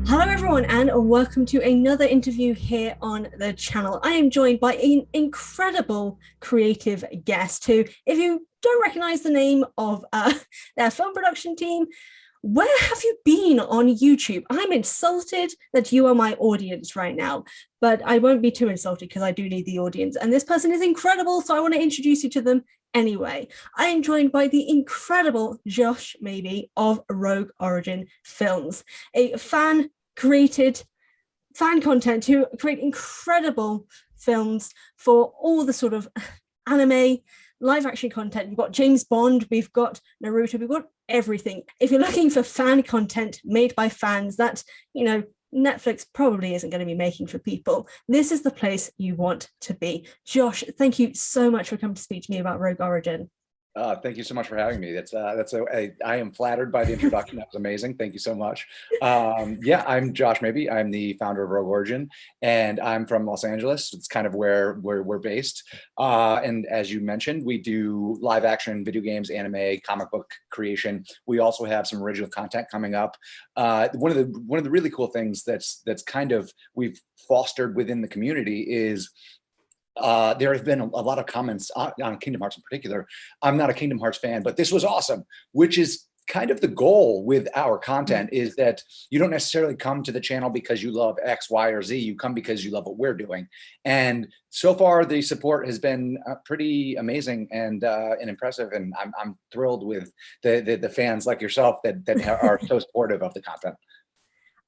Hello, everyone, and welcome to another interview here on the channel. I am joined by an incredible creative guest who, if you don't recognize the name of their film production team, where have you been on YouTube? I'm insulted that you are my audience right now, but I won't be too insulted because I do need the audience. And this person is incredible, so I want to introduce you to them anyway. I am joined by the incredible Josh Mabie of Rogue Origin Films, a created fan content to create incredible films for all the sort of anime, live action content. We've got James Bond, we've got Naruto, we've got everything. If you're looking for fan content made by fans that, Netflix probably isn't going to be making for people, this is the place you want to be. Josh, thank you so much for coming to speak to me about Rogue Origin. Thank you so much for having me. I am flattered by the introduction. That was amazing. Thank you so much. Yeah, I'm Josh Mabie. I'm the founder of Rogue Origin, and I'm from Los Angeles. It's kind of where we're based. And as you mentioned, we do live action, video games, anime, comic book creation. We also have some original content coming up. One of the really cool things that's kind of we've fostered within the community is there have been a lot of comments on Kingdom Hearts in particular. I'm not a Kingdom Hearts fan, but this was awesome, which is kind of the goal with our content, is that you don't necessarily come to the channel because you love X, Y, or Z. You come because you love what we're doing. And so far, the support has been pretty amazing and impressive. And I'm thrilled with the fans like yourself that are so supportive of the content.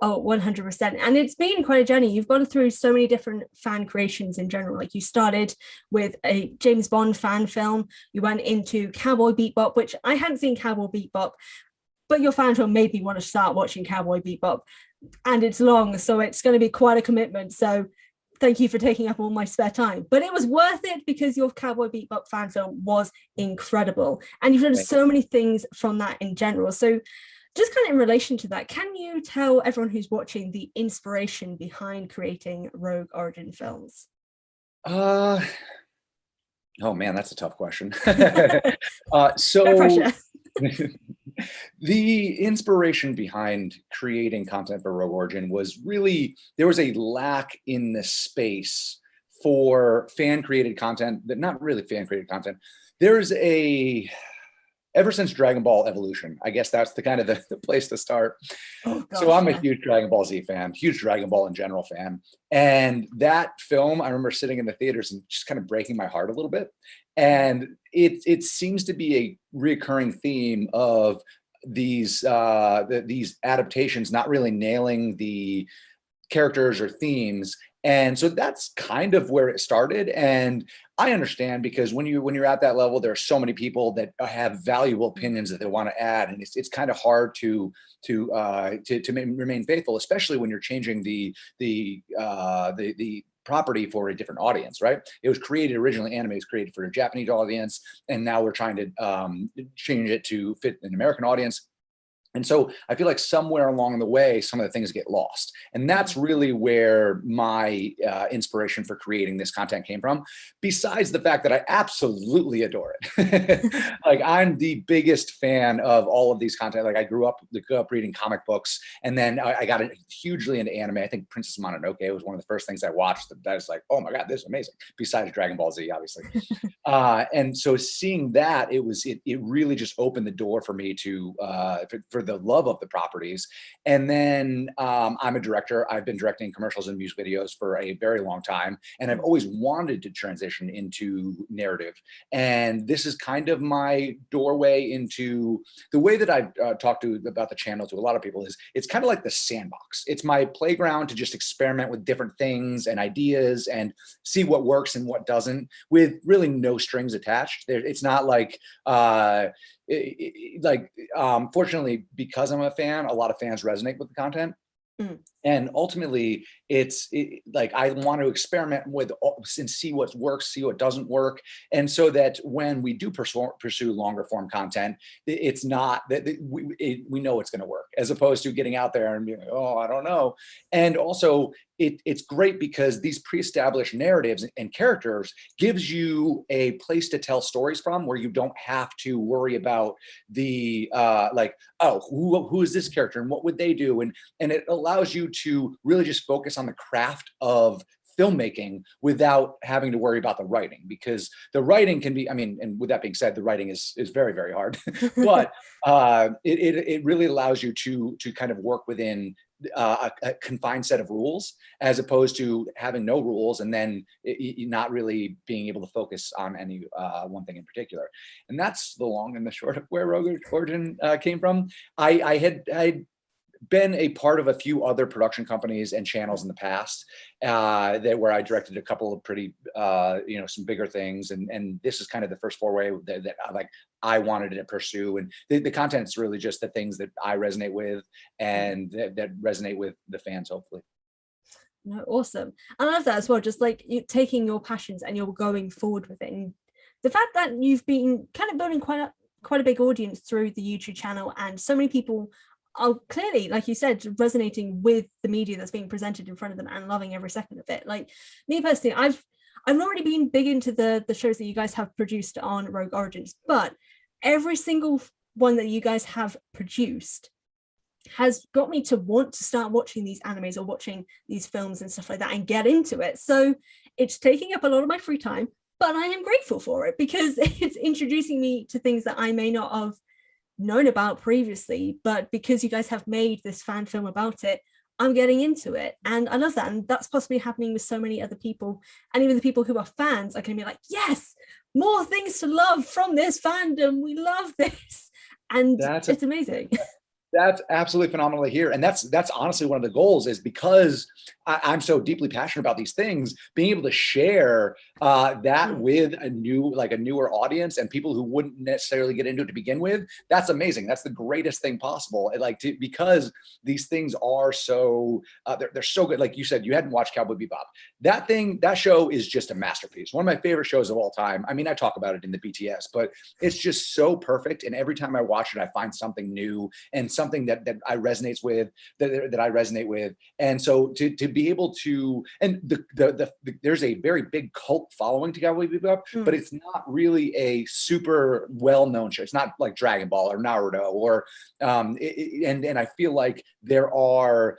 Oh, 100%. And it's been quite a journey. You've gone through so many different fan creations in general. Like, you started with a James Bond fan film. You went into Cowboy Bebop, which I hadn't seen Cowboy Bebop, but your fan film made me want to start watching Cowboy Bebop. And it's long, so it's going to be quite a commitment. So thank you for taking up all my spare time. But it was worth it because your Cowboy Bebop fan film was incredible. And you've done so many things from that in general. So just kind of in relation to that, can you tell everyone who's watching the inspiration behind creating Rogue Origin films? Oh man, that's a tough question. No pressure. The inspiration behind creating content for Rogue Origin was really, there was a lack in the space for fan created content, that not really fan created content. There's ever since Dragon Ball Evolution, I guess that's the kind of the place to start. Oh, gosh, so I'm a huge Dragon Ball Z fan, huge Dragon Ball in general fan. And that film, I remember sitting in the theaters and just kind of breaking my heart a little bit. And it seems to be a recurring theme of these adaptations not really nailing the characters or themes. And so that's kind of where it started. And I understand, because when you're at that level, there are so many people that have valuable opinions that they want to add, and it's kind of hard to remain faithful, especially when you're changing the property for a different audience, right? It was created originally, anime was created for a Japanese audience, and now we're trying to change it to fit an American audience. And so I feel like somewhere along the way, some of the things get lost. And that's really where my inspiration for creating this content came from, besides the fact that I absolutely adore it. Like, I'm the biggest fan of all of these content. Like, I grew up reading comic books, and then I got hugely into anime. I think Princess Mononoke was one of the first things I watched that I was like, oh my God, this is amazing, besides Dragon Ball Z, obviously. And so seeing that, it really just opened the door for me to for the love of the properties. And then I'm a director. I've been directing commercials and music videos for a very long time, and I've always wanted to transition into narrative. And this is kind of my doorway into the way that I've talked about the channel to a lot of people. Is it's kind of like the sandbox. It's my playground to just experiment with different things and ideas and see what works and what doesn't, with really no strings attached. It's not like fortunately, because I'm a fan, a lot of fans resonate with the content. And ultimately, like, I want to experiment with and see what works, see what doesn't work. And so that when we do pursue longer form content, it's not that we know it's going to work, as opposed to getting out there and being like, oh, I don't know. And also, it's great because these pre-established narratives and characters gives you a place to tell stories from, where you don't have to worry about the like, oh, who is this character and what would they do, and it allows you to really just focus on the craft of filmmaking without having to worry about the writing, because the writing can be, I mean, and with that being said, the writing is very, very hard, but it really allows you to kind of work within a confined set of rules, as opposed to having no rules and then not really being able to focus on any one thing in particular. And that's the long and the short of where Rogue Origin came from. I'd been a part of a few other production companies and channels in the past where I directed a couple of pretty, some bigger things. And this is kind of the first foray that I wanted to pursue. And the content's really just the things that I resonate with and that resonate with the fans, hopefully. No, awesome. I love that as well. Just like you taking your passions and you're going forward with it. And the fact that you've been kind of building quite a big audience through the YouTube channel, and so many people are clearly, like you said, resonating with the media that's being presented in front of them and loving every second of it. Like me personally, I've already been big into the shows that you guys have produced on Rogue Origins, but every single one that you guys have produced has got me to want to start watching these animes or watching these films and stuff like that and get into it. So it's taking up a lot of my free time, but I am grateful for it because it's introducing me to things that I may not have known about previously, but because you guys have made this fan film about it, I'm getting into it. And I love that. And that's possibly happening with so many other people. And even the people who are fans are going to be like, yes, more things to love from this fandom. We love this. And it's amazing. That's absolutely phenomenal to hear. And that's honestly one of the goals, is because I'm so deeply passionate about these things, being able to share that with a newer audience and people who wouldn't necessarily get into it to begin with. That's amazing. That's the greatest thing possible. Because these things are so, they're so good. Like you said, you hadn't watched Cowboy Bebop. That show is just a masterpiece. One of my favorite shows of all time. I mean, I talk about it in the BTS, but it's just so perfect. And every time I watch it, I find something new and something that I resonate with. And so to be able to, and there's a very big cult following to Cowboy Bebop, but it's not really a super well-known show. It's not like Dragon Ball or Naruto or and I feel like there are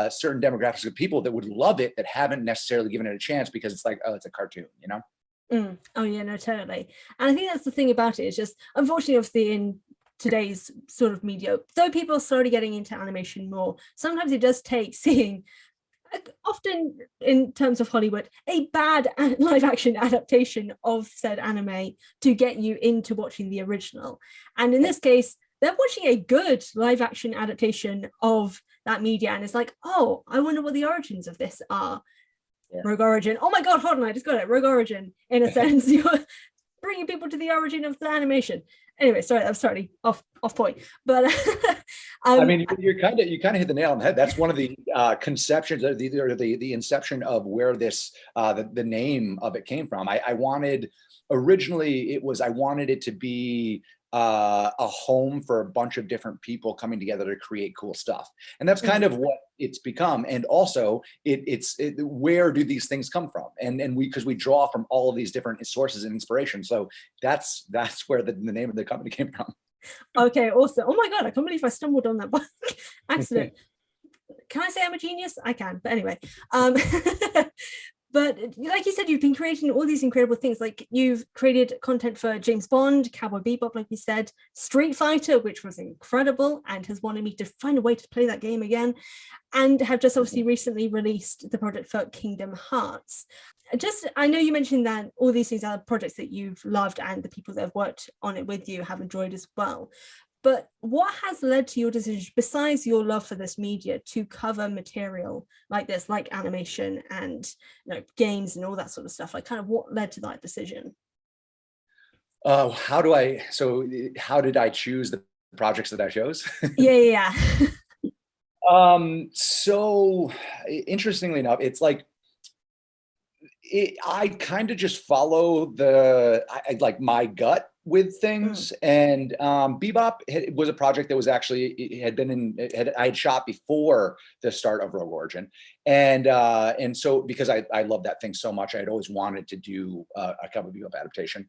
certain demographics of people that would love it that haven't necessarily given it a chance because it's like, oh, it's a cartoon, you know? Oh yeah, no, totally. And I think that's the thing about it. It's just, unfortunately, obviously in today's sort of media, though people are slowly getting into animation more, sometimes it does take seeing, often in terms of Hollywood, a bad live action adaptation of said anime to get you into watching the original. And in this case, they're watching a good live action adaptation of that media, and it's like, oh, I wonder what the origins of this are. Rogue Origin. Oh my god, hold on, I just got it. Rogue Origin, in a sense. You're bringing people to the origin of the animation. Anyway, sorry, I'm sorry, off point. But I mean, you kind of hit the nail on the head. That's one of the conceptions, the inception of where this the name of it came from. I wanted it to be a home for a bunch of different people coming together to create cool stuff, and that's kind of what it's become. And also, it's where do these things come from? And because we draw from all of these different sources and inspiration. So that's where the name of the company came from. Okay, awesome. Oh my god, I can't believe I stumbled on that by accident. Can I say I'm a genius? I can, but anyway. But like you said, you've been creating all these incredible things. Like you've created content for James Bond, Cowboy Bebop, like you said, Street Fighter, which was incredible and has wanted me to find a way to play that game again, and have just obviously recently released the project for Kingdom Hearts. I know you mentioned that all these things are projects that you've loved and the people that have worked on it with you have enjoyed as well. But what has led to your decision, besides your love for this media, to cover material like this, like animation and games and all that sort of stuff? Like, kind of what led to that decision? How did I choose the projects that I chose? Yeah. So interestingly enough, it's like I kind of just follow like my gut. with things. And Bebop was a project that was actually, I had shot before the start of Rogue Origin. And so because I love that thing so much, I had always wanted to do a Cowboy Bebop adaptation.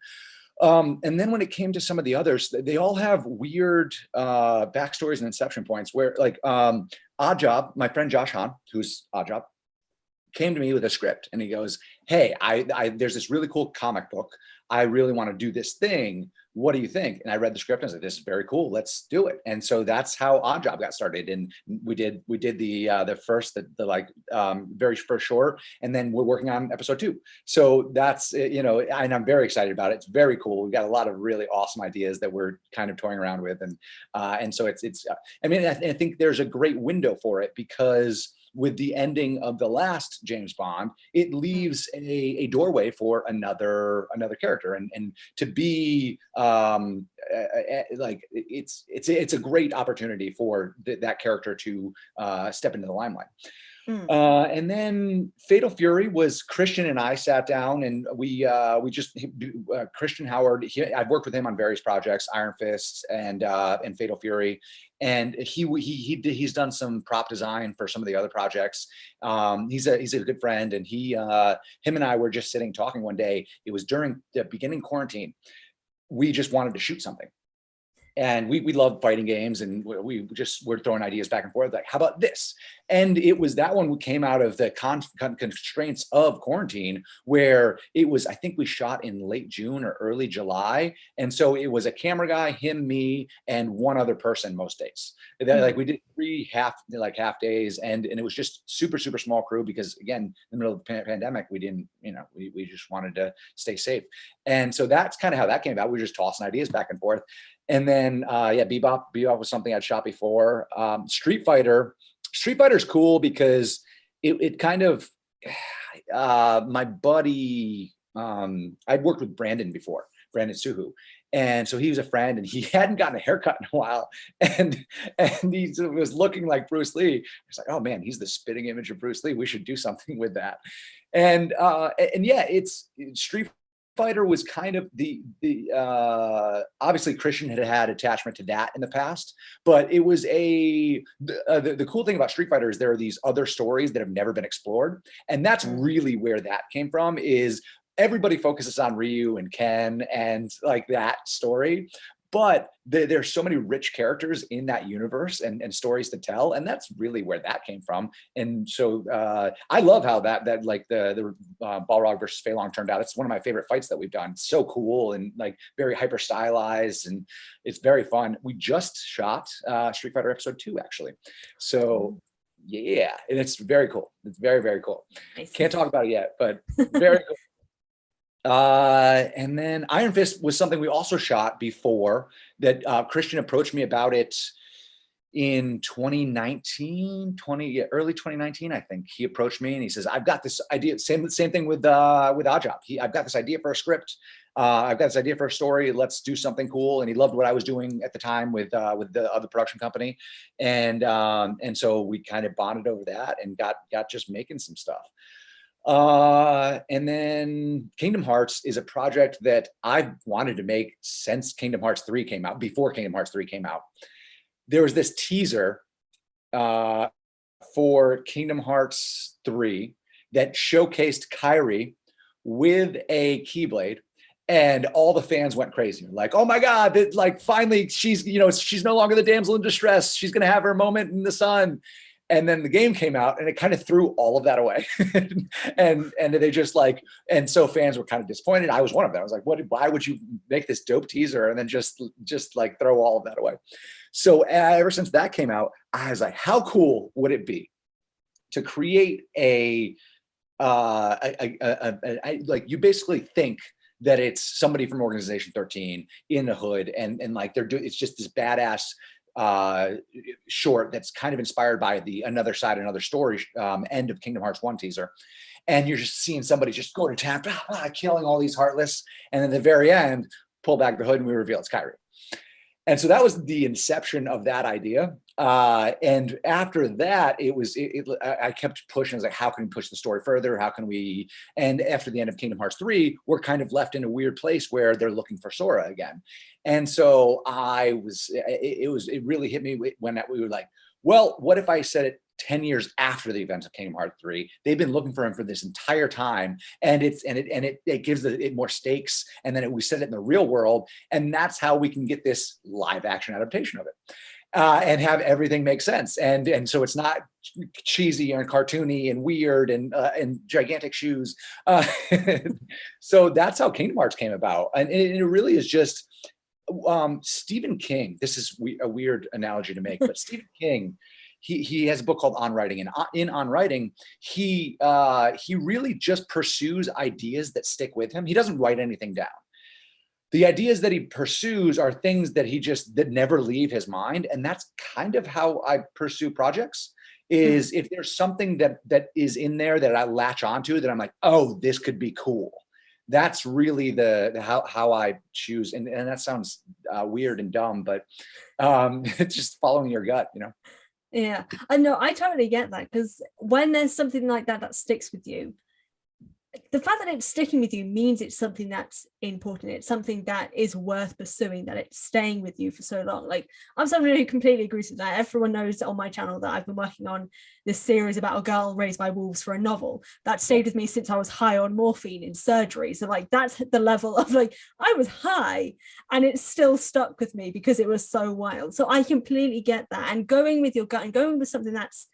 And then when it came to some of the others, they all have weird backstories and inception points where, like, Oddjob, my friend Josh Hahn, who's Oddjob, came to me with a script and he goes, hey, there's this really cool comic book. I really want to do this thing. What do you think? And I read the script and I was like, this is very cool. Let's do it. And so that's how Oddjob got started. And we did the first, very first short, and then we're working on episode 2. So that's, and I'm very excited about it. It's very cool. We've got a lot of really awesome ideas that we're kind of toying around with. And so I think there's a great window for it, because with the ending of the last James Bond, it leaves a doorway for another character, and to be it's a great opportunity for that character to step into the limelight. And then Fatal Fury was Christian and I sat down and we just Christian Howard. I've worked with him on various projects, Iron Fist and Fatal Fury, and he's done some prop design for some of the other projects. He's a good friend, and him and I were just sitting talking one day. It was during the beginning quarantine. We just wanted to shoot something. And we love fighting games, and we're throwing ideas back and forth, like, how about this? And it was that one came out of the constraints of quarantine, where it was, I think we shot in late June or early July. And so it was a camera guy, him, me, and one other person most days. Like we did 3 half days, and it was just super, super small crew, because again, in the middle of the pandemic, we didn't, we just wanted to stay safe. And so that's kind of how that came about. We were just tossing ideas back and forth. And then, Bebop was something I'd shot before. Street Fighter's cool because it kind of, my buddy, I'd worked with Brandon before, Brandon Suhu. And so he was a friend, and he hadn't gotten a haircut in a while. And he was looking like Bruce Lee. I was like, oh man, he's the spitting image of Bruce Lee. We should do something with that. And it's Street Fighter was kind of the obviously Christian had attachment to that in the past, but it was the cool thing about Street Fighter is there are these other stories that have never been explored, and that's really where that came from. Is everybody focuses on Ryu and Ken and like that story, but there's so many rich characters in that universe and stories to tell, and that's really where that came from. And so I love how that like the Balrog versus Fei Long turned out. It's one of my favorite fights that we've done. It's so cool and like very hyper stylized, and it's very fun. We just shot Street Fighter episode 2 actually, so yeah, and it's very cool. It's very, very cool. Can't talk about it yet, but very cool. And then Iron Fist was something we also shot before that. Christian approached me about it in 2019, early 2019, I think. He approached me and he says, I've got this idea. Same thing with Oddjob. I've got this idea for a script. I've got this idea for a story. Let's do something cool. And he loved what I was doing at the time with the other production company. And so we kind of bonded over that and got just making some stuff. And then Kingdom Hearts is a project that I've wanted to make since Kingdom Hearts 3 came out, before Kingdom Hearts 3 came out. There was this teaser for Kingdom Hearts 3 that showcased Kairi with a Keyblade, and all the fans went crazy. Like, oh my God, like finally she's no longer the damsel in distress. She's going to have her moment in the sun. And then the game came out and it kind of threw all of that away. and they just like, and so fans were kind of disappointed. I was one of them. I was like, why would you make this dope teaser and then just like throw all of that away? So ever since that came out, I was like, how cool would it be to create like, you basically think that it's somebody from Organization 13 in the hood, and like it's just this badass short that's kind of inspired by the Another Side, Another Story end of Kingdom Hearts 1 teaser. And you're just seeing somebody just go to town, killing all these Heartless, and then at the very end, pull back the hood and we reveal it's Kairi. And so that was the inception of that idea. And after that, I kept pushing. I was like, how can we push the story further? How can we? And after the end of Kingdom Hearts 3, we're kind of left in a weird place where they're looking for Sora again. And so it really hit me when we were like, well, what if I said it 10 years after the events of Kingdom Hearts 3? They've been looking for him for this entire time, and it gives it more stakes. And then we set it in the real world, and that's how we can get this live action adaptation of it. And have everything make sense, and so it's not cheesy and cartoony and weird and gigantic shoes. So that's how Kingdom Hearts came about, and it really is just Stephen King. This is a weird analogy to make, but Stephen King, he has a book called On Writing, and in On Writing, he really just pursues ideas that stick with him. He doesn't write anything down. The ideas that he pursues are things that that never leave his mind, and that's kind of how I pursue projects. Is if there's something that is in there that I latch onto, that I'm like, oh, this could be cool. That's really the how I choose, and that sounds weird and dumb, but it's just following your gut, you know. Yeah, I know, I totally get that, because when there's something like that sticks with you, the fact that it's sticking with you means it's something that's important. It's something that is worth pursuing, that it's staying with you for so long. Like, I'm someone who completely agrees with that. Everyone knows on my channel that I've been working on this series about a girl raised by wolves for a novel that stayed with me since I was high on morphine in surgery. So like, that's the level of like, I was high and it still stuck with me because it was so wild. So I completely get that. And going with your gut and going with something that's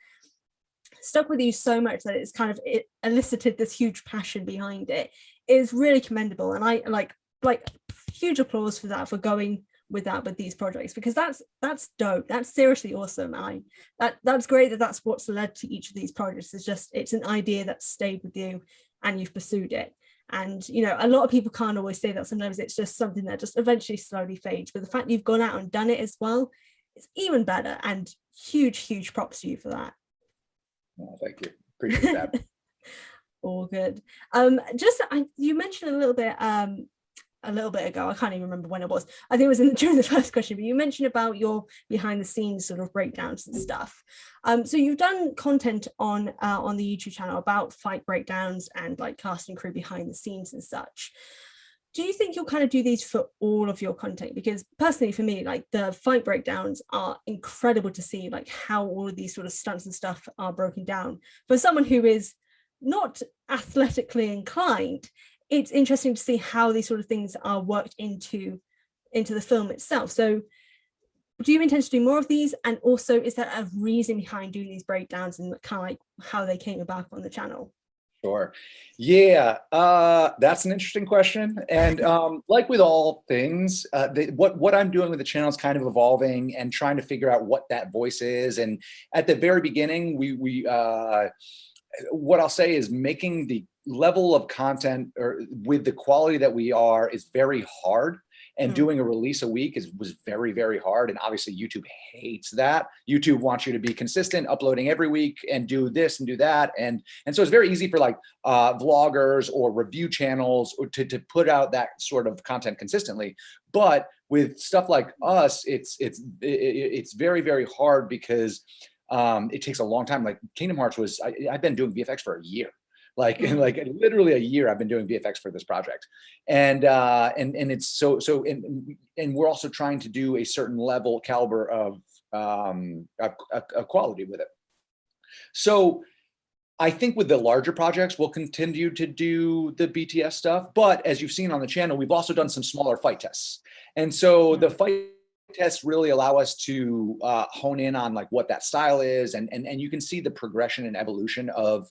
stuck with you so much that it elicited this huge passion behind it is really commendable. And I like huge applause for that, for going with that with these projects, because that's dope. That's seriously awesome. And that's great that that's what's led to each of these projects. It's an idea that stayed with you and you've pursued it. And you know, a lot of people can't always say that. Sometimes it's just something that just eventually slowly fades, but the fact you've gone out and done it as well is even better, and huge props to you for that. Oh, thank you. Appreciate that. All good. You mentioned a little bit ago, I can't even remember when it was. I think it was during the first question, but you mentioned about your behind the scenes sort of breakdowns and stuff. So you've done content on the YouTube channel about fight breakdowns and like cast and crew behind the scenes and such. Do you think you'll kind of do these for all of your content? Because personally, for me, like the fight breakdowns are incredible to see, like how all of these sort of stunts and stuff are broken down. For someone who is not athletically inclined, it's interesting to see how these sort of things are worked into the film itself. So do you intend to do more of these? And also, is there a reason behind doing these breakdowns and kind of like how they came about on the channel? Sure. Yeah, that's an interesting question. And like with all things, what I'm doing with the channel is kind of evolving and trying to figure out what that voice is. And at the very beginning, what I'll say is making the level of content or with the quality that we are is very hard. And doing a release a week was very hard. And obviously YouTube hates that. YouTube wants you to be consistent, uploading every week and do this and do that. And so it's very easy for like vloggers or review channels to put out that sort of content consistently. But with stuff like us, it's very hard because it takes a long time. Like Kingdom Hearts I've been doing VFX for a year. Like literally a year I've been doing VFX for this project. And it's so and we're also trying to do a certain caliber of a quality with it. So I think with the larger projects, we'll continue to do the BTS stuff. But as you've seen on the channel, we've also done some smaller fight tests. And so the fight tests really allow us to hone in on like what that style is, and you can see the progression and evolution of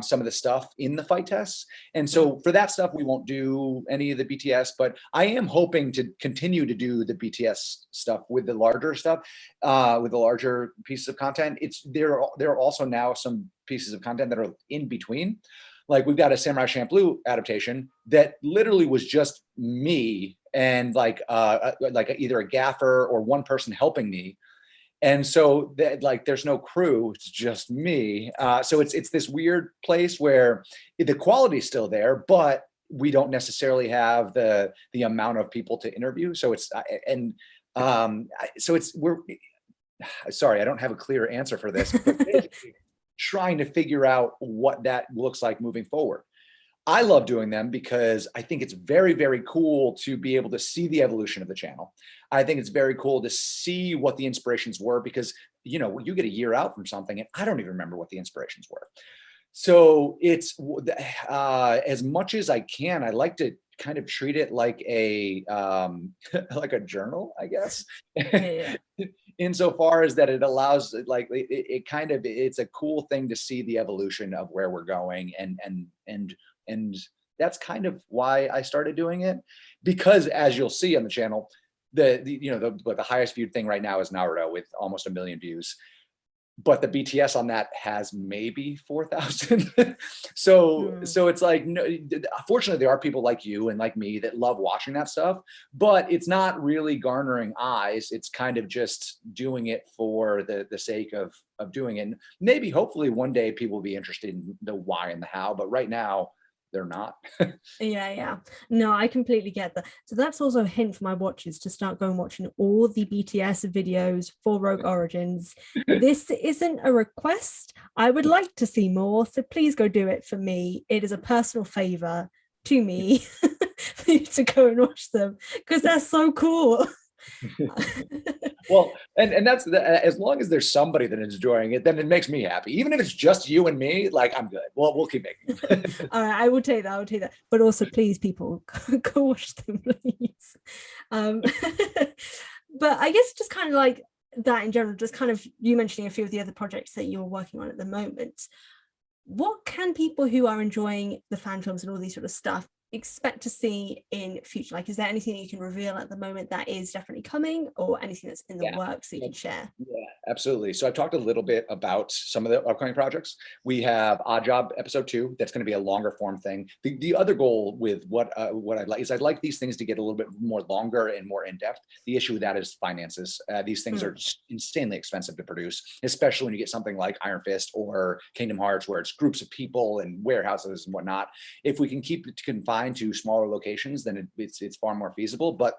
some of the stuff in the fight tests. And so for that stuff, we won't do any of the BTS, but I am hoping to continue to do the BTS stuff with the larger stuff, with the larger pieces of content. There are also now some pieces of content that are in between. Like we've got a Samurai Champloo adaptation that literally was just me and like either a gaffer or one person helping me. And so that, like, there's no crew, it's just me. So it's this weird place where the quality is still there, but we don't necessarily have the amount of people to interview. So and So we're sorry, I don't have a clear answer for this, but basically trying to figure out what that looks like moving forward. I love doing them because I think it's very, very cool to be able to see the evolution of the channel. I think it's very cool to see what the inspirations were because, you know, you get a year out from something and I don't even remember what the inspirations were. So it's as much as I can, I like to kind of treat it like a like a journal, I guess. Yeah. Insofar as that it allows, like, it kind of, it's a cool thing to see the evolution of where we're going, and that's kind of why I started doing it, because as you'll see on the channel, the highest viewed thing right now is Naruto with almost 1 million views, but the BTS on that has maybe 4,000. So it's like, no, fortunately there are people like you and like me that love watching that stuff, but it's not really garnering eyes. It's kind of just doing it for the sake of doing it. And maybe hopefully one day people will be interested in the why and the how, but right now they're not. Yeah. No, I completely get that. So that's also a hint for my watchers to start going watching all the BTS videos for Rogue Origins. This isn't a request. I would like to see more, so please go do it for me. It is a personal favor to me for you to go and watch them because they're so cool. Well, and that's as long as there's somebody that is enjoying it, then it makes me happy. Even if it's just you and me, like, I'm good. Well, we'll keep making them. All right, I will take that. I will take that. But also, please, people, go watch them, please. Um, but I guess just kind of like that in general, just kind of you mentioning a few of the other projects that you're working on at the moment. What can people who are enjoying the fan films and all these sort of stuff expect to see in future? Like, is there anything that you can reveal at the moment that is definitely coming, or anything that's in the works that you can share? Yeah, absolutely. So I've talked a little bit about some of the upcoming projects. We have Odd Job episode 2. That's going to be a longer form thing. The other goal with what I'd like is I'd like these things to get a little bit more longer and more in depth. The issue with that is finances. These things are insanely expensive to produce, especially when you get something like Iron Fist or Kingdom Hearts, where it's groups of people and warehouses and whatnot. If we can keep it confined to smaller locations, then it's far more feasible. But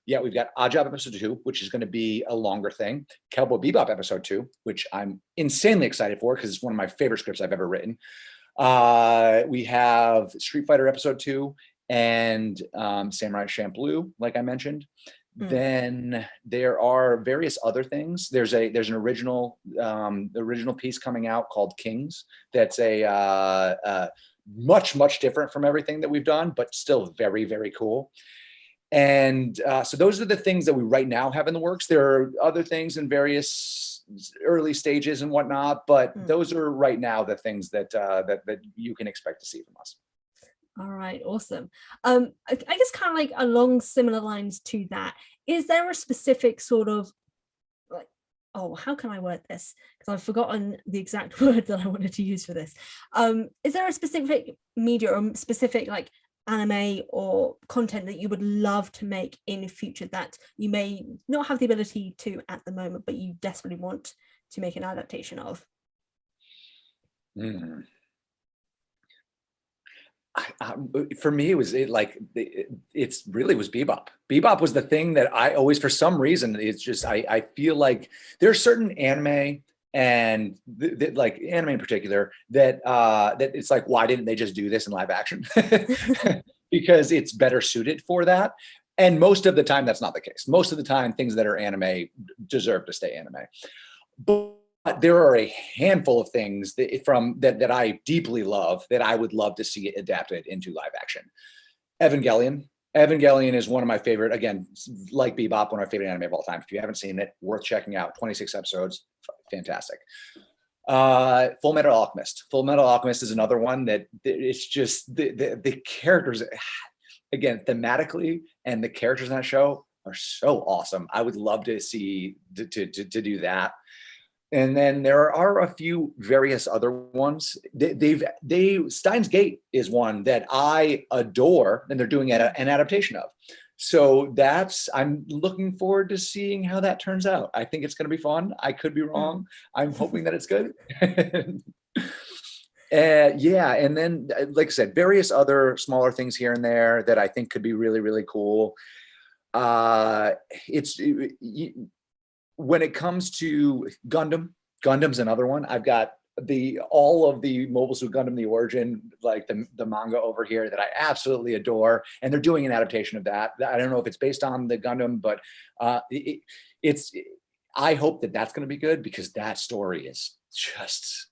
yeah, we've got Odd Job episode 2, which is going to be a longer thing. Cowboy Bebop episode 2, which I'm insanely excited for because it's one of my favorite scripts I've ever written. We have Street Fighter episode 2 and Samurai Champloo, like I mentioned. Then there are various other things. There's an original piece coming out called Kings. That's a much different from everything that we've done, but still very, very cool. And so those are the things that we right now have in the works. There are other things in various early stages and whatnot, but those are right now the things that you can expect to see from us. All right, awesome. I guess kind of like along similar lines to that, is there a specific sort of like, oh, how can I word this? Because I've forgotten the exact word that I wanted to use for this. Is there a specific media or specific like anime or content that you would love to make in the future that you may not have the ability to at the moment, but you desperately want to make an adaptation of? For me, it's really was Bebop. Bebop was the thing that I always, for some reason, it's just, I feel like there are certain anime and like anime in particular that it's like, why didn't they just do this in live action? Because it's better suited for that. And most of the time that's not the case. Most of the time things that are anime deserve to stay anime. But there are a handful of things that I deeply love that I would love to see it adapted into live action. Evangelion is one of my favorite, again, like Bebop, one of my favorite anime of all time. If you haven't seen it, worth checking out. 26 episodes, fantastic. Full Metal Alchemist is another one that it's just the characters, again, thematically, and the characters in that show are so awesome. I would love to see to do that. And then there are a few various other ones. Steins Gate is one that I adore, and they're doing an adaptation of. So I'm looking forward to seeing how that turns out. I think it's going to be fun. I could be wrong. I'm hoping that it's good. Yeah, and then, like I said, various other smaller things here and there that I think could be really, really cool. It's when it comes to Gundam's another one. I've got all of the Mobile Suit Gundam, the origin, like the manga over here that I absolutely adore, and they're doing an adaptation of that. I don't know if it's based on the Gundam, but it's. I hope that that's going to be good, because that story is just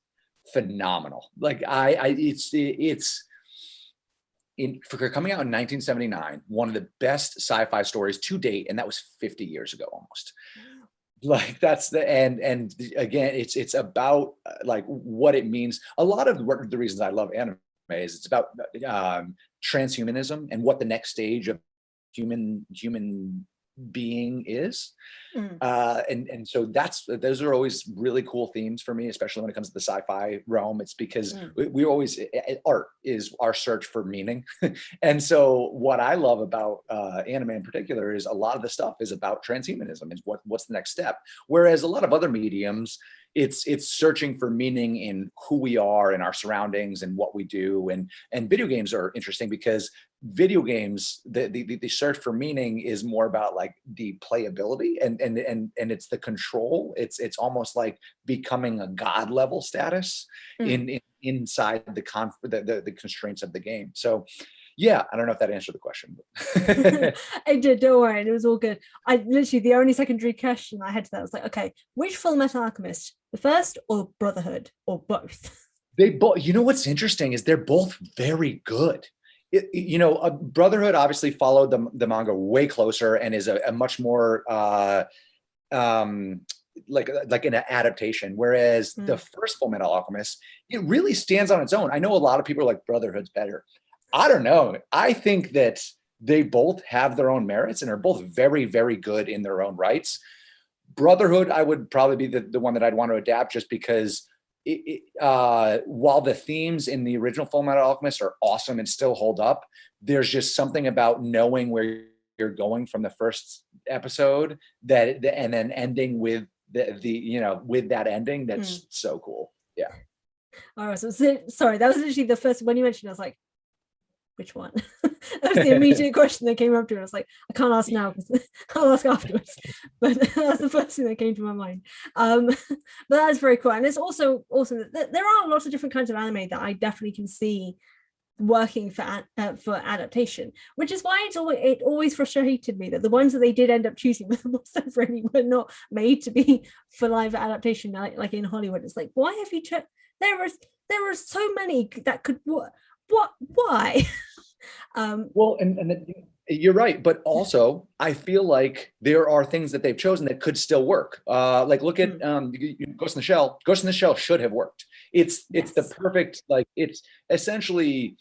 phenomenal. Like it's for coming out in 1979, one of the best sci-fi stories to date, and that was 50 years ago almost. Like that's and again, it's about like what it means. A lot of the reasons I love anime is it's about transhumanism and what the next stage of human being is. And so those are always really cool themes for me, especially when it comes to the sci-fi realm. It's because we always, art is our search for meaning. And so what I love about anime in particular is a lot of the stuff is about transhumanism, is what's the next step. Whereas a lot of other mediums, it's searching for meaning in who we are and our surroundings and what we do. And video games are interesting because video games, the search for meaning is more about like the playability and it's the control. It's almost like becoming a god level status inside the constraints of the game. So yeah, I don't know if that answered the question. I did, don't worry, it was all good. I literally, the only secondary question I had to that was like, okay, which Full Metal Alchemist, the first or Brotherhood, or both? They both, you know, what's interesting is they're both very good. Brotherhood obviously followed the manga way closer and is a much more like an adaptation, whereas the first Full Metal Alchemist, it really stands on its own. I know a lot of people are like Brotherhood's better. I don't know. I think that they both have their own merits and are both very, very good in their own rights. Brotherhood, I would probably be the one that I'd want to adapt, just because while the themes in the original Full Metal Alchemist are awesome and still hold up, there's just something about knowing where you're going from the first episode and then ending with with that ending that's so cool. Yeah. All right. So sorry, that was literally the first when you mentioned it, I was like, which one? That was the immediate question that came up to me. I was like, I can't ask now because I'll ask afterwards. But that's the first thing that came to my mind. But that's very cool. And it's also awesome that there are lots of different kinds of anime that I definitely can see working for adaptation, which is why it always frustrated me that the ones that they did end up choosing really were not made to be for live adaptation, like in Hollywood. It's like, why have you there are so many that could why? Well, and you're right, but also I feel like there are things that they've chosen that could still work. Like look at Ghost in the Shell. Ghost in the Shell should have worked. It's the perfect, like, it's essentially,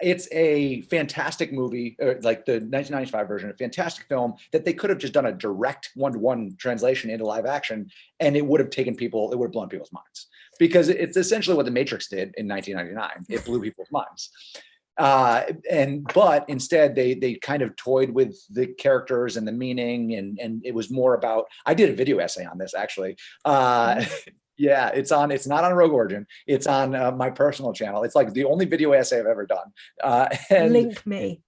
it's a fantastic movie, like the 1995 version, a fantastic film that they could have just done a direct one-to-one translation into live action, and it would have blown people's minds, because it's essentially what The Matrix did in 1999. It blew people's minds. But instead they kind of toyed with the characters and the meaning, and it was more about, I did a video essay on this actually. Yeah, it's not on Rogue Origin. It's on my personal channel. It's like the only video essay I've ever done. And link me.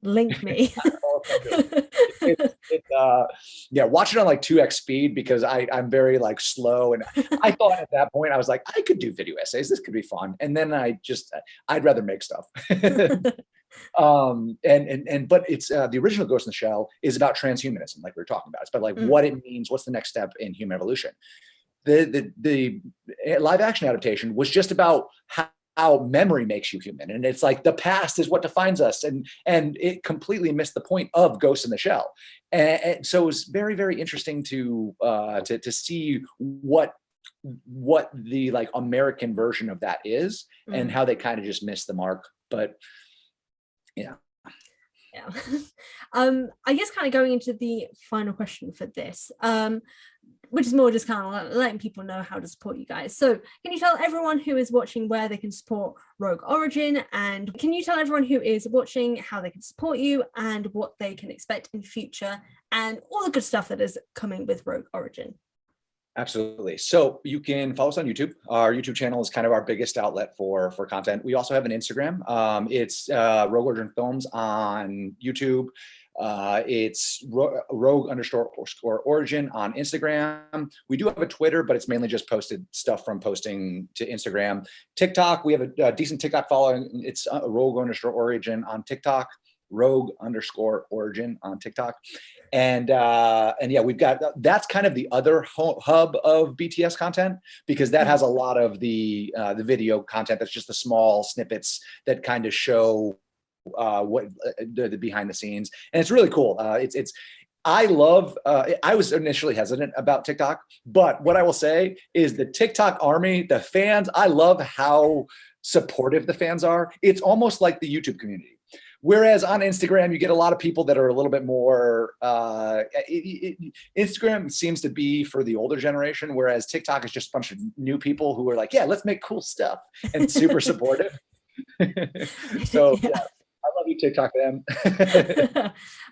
Yeah, watch it on like 2x speed, because I'm very like slow, and I thought at that point I was like, I could do video essays. This could be fun. And then I'd rather make stuff. But it's the original Ghost in the Shell is about transhumanism, like we were talking about. It's about like what it means, what's the next step in human evolution. The live action adaptation was just about how memory makes you human, and it's like the past is what defines us, and it completely missed the point of Ghost in the Shell. And so it was very, very interesting to see what the like American version of that is, and how they kind of just missed the mark. But yeah. I guess kind of going into the final question for this, which is more just kind of letting people know how to support you guys. So can you tell everyone who is watching where they can support Rogue Origin, and can you tell everyone who is watching how they can support you and what they can expect in future and all the good stuff that is coming with Rogue Origin? Absolutely. So you can follow us on YouTube. Our YouTube channel is kind of our biggest outlet for content. We also have an Instagram. It's Rogue Origin Films on YouTube. It's rogue__ origin on Instagram. We do have a Twitter, but it's mainly just posted stuff from posting to Instagram. TikTok, we have a decent TikTok following. It's rogue__ origin on TikTok. rogue_origin on TikTok. And yeah, we've got, that's kind of the other hub of BTS content, because that has a lot of the video content that's just the small snippets that kind of show what the behind the scenes, and it's really cool. I love, I was initially hesitant about TikTok, but what I will say is the TikTok army, the fans, I love how supportive the fans are. It's almost like the YouTube community. Whereas on Instagram, you get a lot of people that are a little bit more, Instagram seems to be for the older generation, whereas TikTok is just a bunch of new people who are like, yeah, let's make cool stuff, and super supportive. So yeah, I love you, TikTok fam.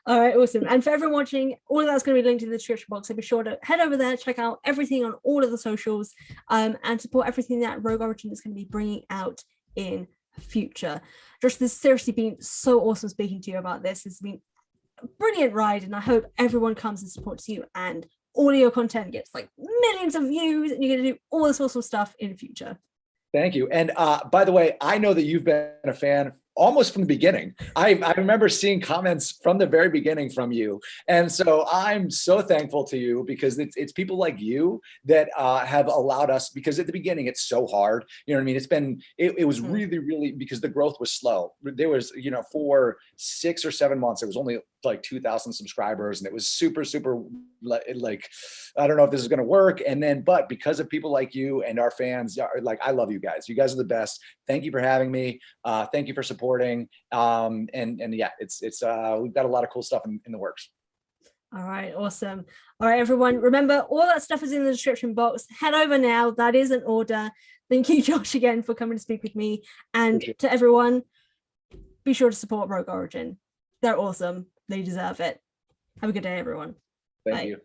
All right, awesome. And for everyone watching, all of that's going to be linked in the description box, so be sure to head over there, check out everything on all of the socials, and support everything that Rogue Origin is going to be bringing out in future. Josh, this has seriously been so awesome speaking to you about this. It's been a brilliant ride, and I hope everyone comes and supports you, and all of your content gets like millions of views, and you're going to do all this awesome stuff in the future. Thank you. And by the way, I know that you've been a fan almost from the beginning. I remember seeing comments from the very beginning from you. And so I'm so thankful to you, because it's people like you that have allowed us, because at the beginning, it's so hard. You know what I mean? It was really, really, because the growth was slow. There was, you know, for 6 or 7 months, it was only like 2,000 subscribers, and it was super, super like, I don't know if this is going to work. And then, but because of people like you and our fans, like, I love you guys. You guys are the best. Thank you for having me. Thank you for supporting. And yeah, it's we've got a lot of cool stuff in the works. All right, awesome. All right, everyone, remember, all that stuff is in the description box. Head over now. That is an order. Thank you, Josh, again for coming to speak with me. And to everyone, be sure to support Rogue Origin. They're awesome. They deserve it. Have a good day, everyone. Thank you.